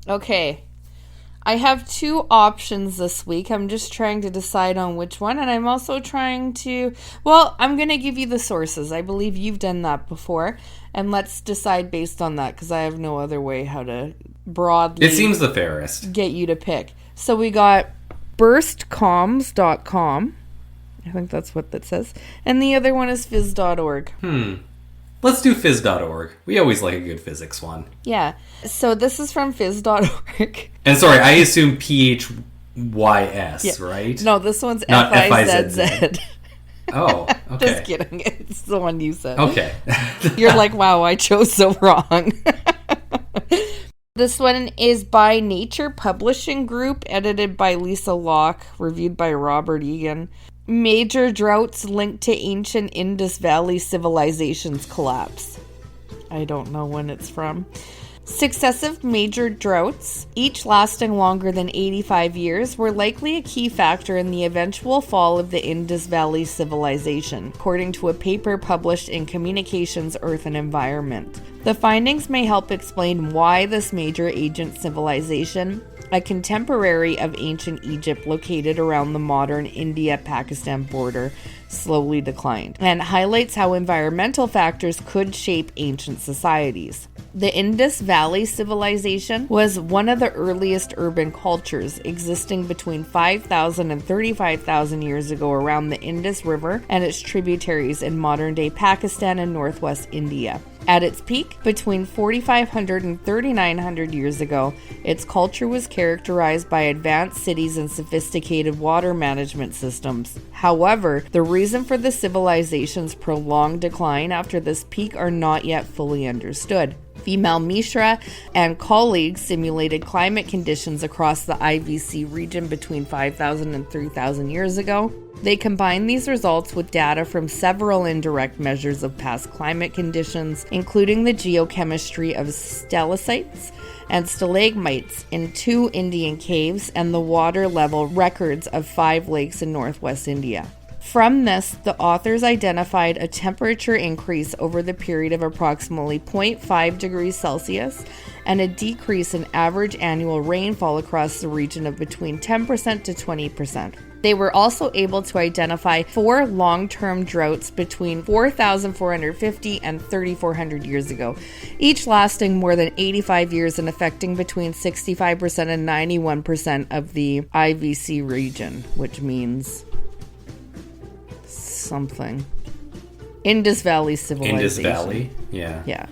Okay. I have two options this week. I'm just trying to decide on which one. And I'm also trying to... Well, I'm going to give you the sources. I believe you've done that before. And let's decide based on that, because I have no other way how to broadly... It seems the fairest. ...get you to pick. So we got burstcoms.com. I think that's what that says. And the other one is phys.org. Let's do phys.org. We always like a good physics one. Yeah. So this is from phys.org. And sorry, I assume PHYS, right? No, this one's Not FIZZ. Oh, okay. Just kidding. It's the one you said. Okay. You're like, wow, I chose so wrong. This one is by Nature Publishing Group, edited by Lisa Locke, reviewed by Robert Egan. Major droughts linked to ancient Indus Valley civilizations collapse. I don't know when it's from. Successive major droughts, each lasting longer than 85 years, were likely a key factor in the eventual fall of the Indus Valley civilization, according to a paper published in Communications, Earth and Environment. The findings may help explain why this major ancient civilization, a contemporary of ancient Egypt located around the modern India-Pakistan border, slowly declined, and highlights how environmental factors could shape ancient societies. The Indus Valley civilization was one of the earliest urban cultures, existing between 5,000 and 35,000 years ago around the Indus River and its tributaries in modern-day Pakistan and northwest India. At its peak, between 4,500 and 3,900 years ago, its culture was characterized by advanced cities and sophisticated water management systems. However, the reason for the civilization's prolonged decline after this peak are not yet fully understood. Female Mishra and colleagues simulated climate conditions across the IVC region between 5,000 and 3,000 years ago. They combined these results with data from several indirect measures of past climate conditions, including the geochemistry of stalactites and stalagmites in 2 Indian caves and the water level records of 5 lakes in northwest India. From this, the authors identified a temperature increase over the period of approximately 0.5 degrees Celsius and a decrease in average annual rainfall across the region of between 10% to 20%. They were also able to identify 4 long-term droughts between 4,450 and 3,400 years ago, each lasting more than 85 years and affecting between 65% and 91% of the IVC region, which means something. Indus Valley civilization. Indus Valley, yeah. Yeah.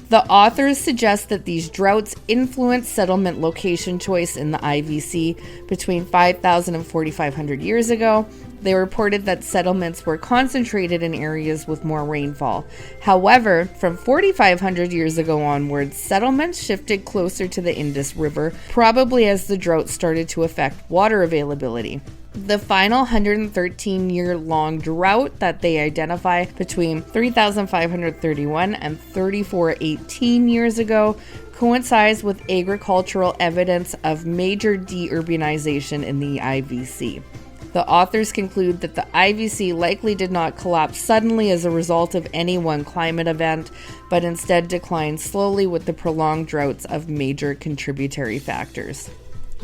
The authors suggest that these droughts influenced settlement location choice in the IVC between 5,000 and 4,500 years ago. They reported that settlements were concentrated in areas with more rainfall. However, from 4,500 years ago onwards, settlements shifted closer to the Indus River, probably as the drought started to affect water availability. The final 113-year-long drought that they identify between 3,531 and 3,418 years ago coincides with agricultural evidence of major deurbanization in the IVC. The authors conclude that the IVC likely did not collapse suddenly as a result of any one climate event, but instead declined slowly with the prolonged droughts of major contributory factors.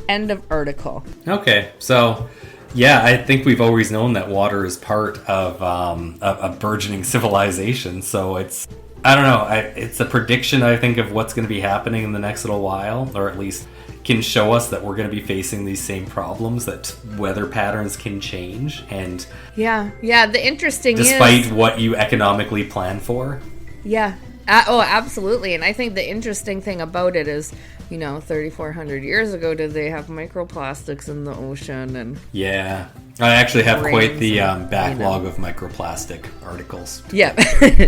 End of article. Okay, so... yeah, I think we've always known that water is part of a burgeoning civilization. So it's, I don't know, it's a prediction, I think, of what's going to be happening in the next little while, or at least can show us that we're going to be facing these same problems, that weather patterns can change. And yeah, the interesting despite what you economically plan for. Yeah. Oh, absolutely. And I think the interesting thing about it is, 3,400 years ago, did they have microplastics in the ocean? And yeah, I actually have quite the backlog of microplastic articles. Yeah.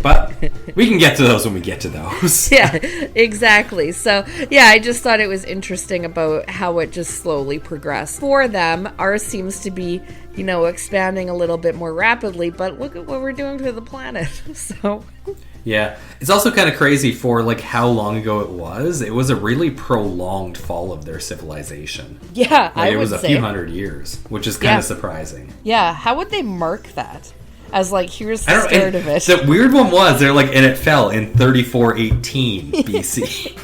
But we can get to those when we get to those. Yeah, exactly. So, yeah, I just thought it was interesting about how it just slowly progressed. For them, ours seems to be, expanding a little bit more rapidly, but look at what we're doing to the planet. So... yeah. It's also kind of crazy for how long ago it was. It was a really prolonged fall of their civilization. Yeah, I would say. It was a few hundred years, which is kind of surprising. Yeah, how would they mark that? As here's the start of it. The weird one was, and it fell in 3418 BC.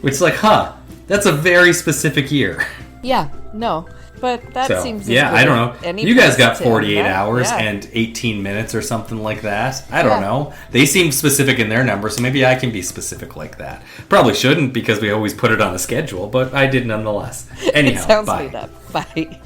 Which is that's That's a very specific year. Yeah, no. But that seems yeah, I don't know. Any You guys got to 48 hours yeah. and 18 minutes or something like that. I don't know. They seem specific in their numbers, so maybe I can be specific like that. Probably shouldn't because we always put it on a schedule, but I did nonetheless. Anyhow, it sounds bye. made up. Bye.